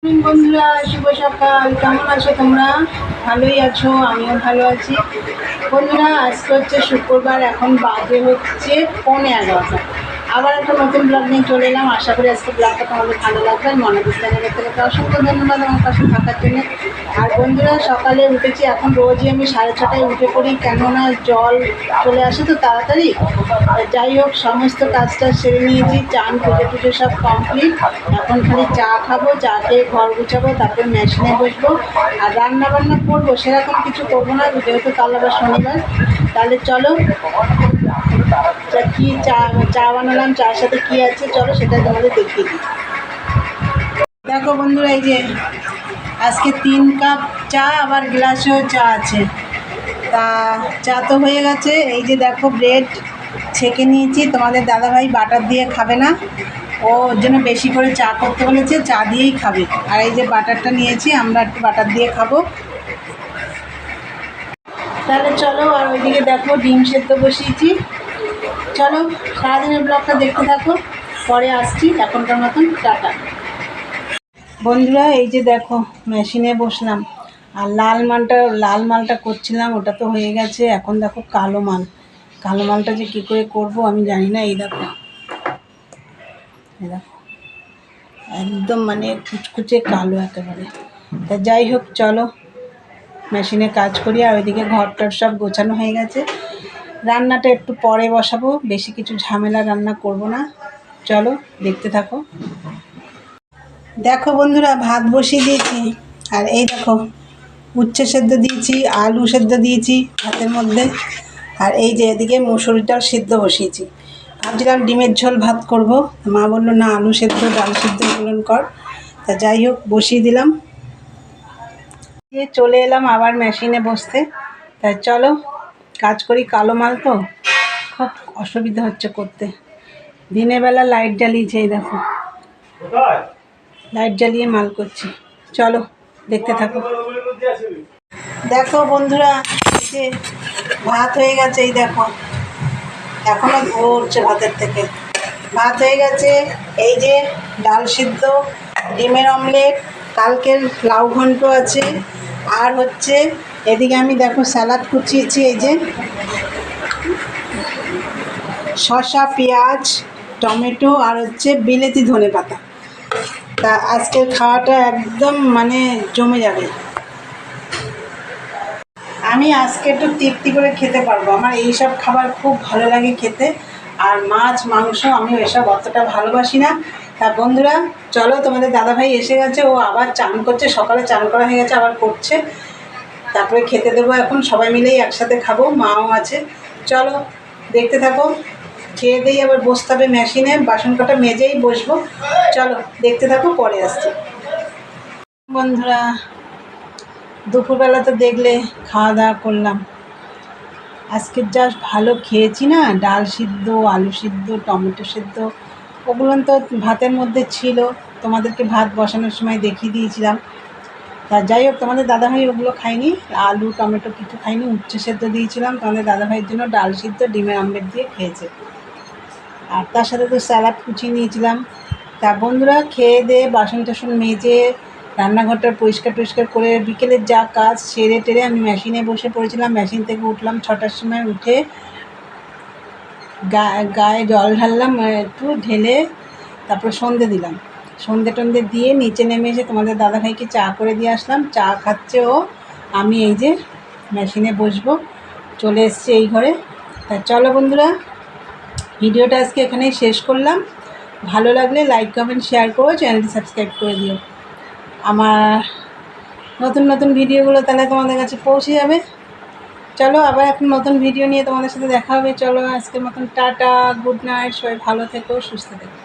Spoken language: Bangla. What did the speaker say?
বন্ধুরা, শুভ সকাল। কেমন আছো তোমরা? ভালোই আছো? আমিও ভালো আছি। বন্ধুরা, আজকে হচ্ছে শুক্রবার, এখন বাজে হচ্ছে 11:15। আবার একটা নতুন ব্লগ নিয়ে চলে এলাম। আশা করি আজকে ব্লগটা তোমাদের ভালো লাগবে। মনোবিজ চ্যানেলের থেকে অসংখ্য ধন্যবাদ আমার পাশে থাকার জন্য। আর বন্ধুরা, সকালে উঠেছি। এখন রোজই আমি 6:30টায় উঠে পড়ি, কেননা জল চলে আসে তো তাড়াতাড়ি। যাই হোক, সমস্ত কাজটা সেরে নিয়েছি। চান পুজো টুজো সব কমপ্লিট। এখন খালি চা খাবো, চা খেয়ে ঘর গুছাবো, তারপরে মেশিনে বসবো। আর রান্না বান্না করবো, সেরকম কিছু করবো না, যেহেতু কাল আবার শনিবার। তাহলে চলো, কি চা বানালাম, চার সাথে কি আছে চলো সেটা তোমাদের দেখিয়ে দিই। দেখো বন্ধুরা, এই যে আজকে 3 কাপ চা, আবার গ্লাসেও চা আছে। তা চা তো হয়ে গেছে। এই যে দেখো, ব্রেড ছেঁকে নিয়েছি। তোমাদের দাদাভাই বাটার দিয়ে খাবে না, ওর জন্য বেশি করে চা করতে বলেছে, চা দিয়েই খাবে। আর এই যে বাটারটা নিয়েছি, আমরা একটু বাটার দিয়ে খাবো। তাহলে চলো, আর ওইদিকে দেখো ডিম সেদ্ধ বসিয়েছি। চলো, সারাদিনের ব্লগটা দেখতে থাকো, পরে আসছি। এখনকার মতন টাটা। বন্ধুরা, এই যে দেখো মেশিনে বসলাম, আর লাল মালটা করছিলাম, ওটা তো হয়ে গেছে। এখন দেখো কালো মালটা যে কী করে করবো আমি জানি না। এই দেখো একদম মানে কুচকুচে কালো একেবারে। তা যাই হোক, চলো মেশিনে কাজ করি। আর ওইদিকে ঘরটার সব গোছানো হয়ে গেছে। রান্নাটা একটু পরে বসাবো, বেশি কিছু ঝামেলা রান্না করব না। চলো দেখতে থাকো। দেখো বন্ধুরা, ভাত বসিয়ে দিয়েছি। আর এই দেখো উচ্ছে সেদ্ধ দিয়েছি, আলু সেদ্ধ দিয়েছি ভাতের মধ্যে। আর এই যে এদিকে মুসুরি ডাল সিদ্ধ বসিয়েছি। ভাবছিলাম ডিমের ঝোল ভাত করব, মা বললো না, আলু সেদ্ধ ডাল সিদ্ধ এগুলো কর। তা যাই হোক, বসিয়ে দিলাম। চলে এলাম আবার মেশিনে বসতে। তাই চলো কাজ করি। কালো মাল তো খুব অসুবিধা হচ্ছে করতে। দিনের বেলা লাইট জ্বালিয়েছে, এই দেখো লাইট জ্বালিয়ে মাল করছি। চলো দেখতে থাকো। দেখো বন্ধুরা, যে ভাত হয়ে গেছে, এই দেখো এখনো ধোয়া উঠছে ভাতের থেকে। ভাত হয়ে গেছে। এই যে ডাল সিদ্ধ, ডিমের অমলেট, কালকের লাউ ঘন্ট আছে। আর হচ্ছে এদিকে আমি দেখো স্যালাড কুচিয়েছি, এই যে শসা, পেঁয়াজ, টমেটো, আর হচ্ছে বিলেতি ধনেপাতা। তা আজকের খাওয়াটা একদম মানে জমে যাবে। আমি আজকে একটু তৃপ্তি করে খেতে পারবো। আমার এইসব খাবার খুব ভালো লাগে খেতে। আর মাছ মাংস আমি এসব অতটা ভালোবাসি না। তা বন্ধুরা, চলো, তোমাদের দাদাভাই এসে গেছে, ও আবার চান করছে। সকালে চান করা হয়ে গেছে, আবার করছে। তারপরে খেতে দেবো। এখন সবাই মিলেই একসাথে খাবো, মাও আছে। চলো দেখতে থাকো। খেয়ে দিয়ে আবার বসতে হবে মেশিনে, বাসন কটা মেজেই বসবো। চলো দেখতে থাকো, পরে আসছি। বন্ধুরা, দুপুরবেলা তো দেখলে খাওয়া দাওয়া করলাম। আজকে যা ভালো খেয়েছি না, ডাল সিদ্ধ, আলু সিদ্ধ, টমেটো সিদ্ধ, ওগুলো তো ভাতের মধ্যে ছিল। তোমাদেরকে ভাত বসানোর সময় দেখিয়ে দিয়েছিলাম। তা যাই হোক, তোমাদের দাদাভাই ওগুলো খায়নি, আলু টমেটো কিছু খায়নি। উচ্ছে সেদ্ধ দিয়েছিলাম তোমাদের দাদাভাইয়ের জন্য, ডাল সিদ্ধ ডিমের আমলেট দিয়ে খেয়েছে। আর তার সাথে তো স্যালাড কুচিয়ে নিয়েছিলাম। তা বন্ধুরা, খেয়ে দিয়ে বাসন টাসন মেজে রান্নাঘরটা পরিষ্কার করে বিকেলের যা কাজ সেরে টেরে আমি মেশিনে বসে পড়েছিলাম। মেশিন থেকে উঠলাম 6টার সময়। উঠে গায়ে জল ঢাললাম, একটু ঢেলে তারপর সন্ধে দিলাম। সন্ধে টন্ধে দিয়ে নিচে নেমে এসে তোমাদের দাদাভাইকে চা করে দিয়ে আসলাম। চা খাচ্ছে ও, আমি এই যে মেশিনে বসবো, চলে এসছি এই ঘরে। তা চলো বন্ধুরা, ভিডিওটা আজকে এখানেই শেষ করলাম। ভালো লাগলে লাইক কমেন্ট শেয়ার করো, চ্যানেলটি সাবস্ক্রাইব করে দিও। আমার নতুন ভিডিওগুলো তাহলে তোমাদের কাছে পৌঁছে যাবে। চলো আবার এখন নতুন ভিডিও নিয়ে তোমাদের সাথে দেখা হবে। চলো আজকের মতন টাটা, গুড নাইট, সবাই ভালো থেকো, সুস্থ থেকো।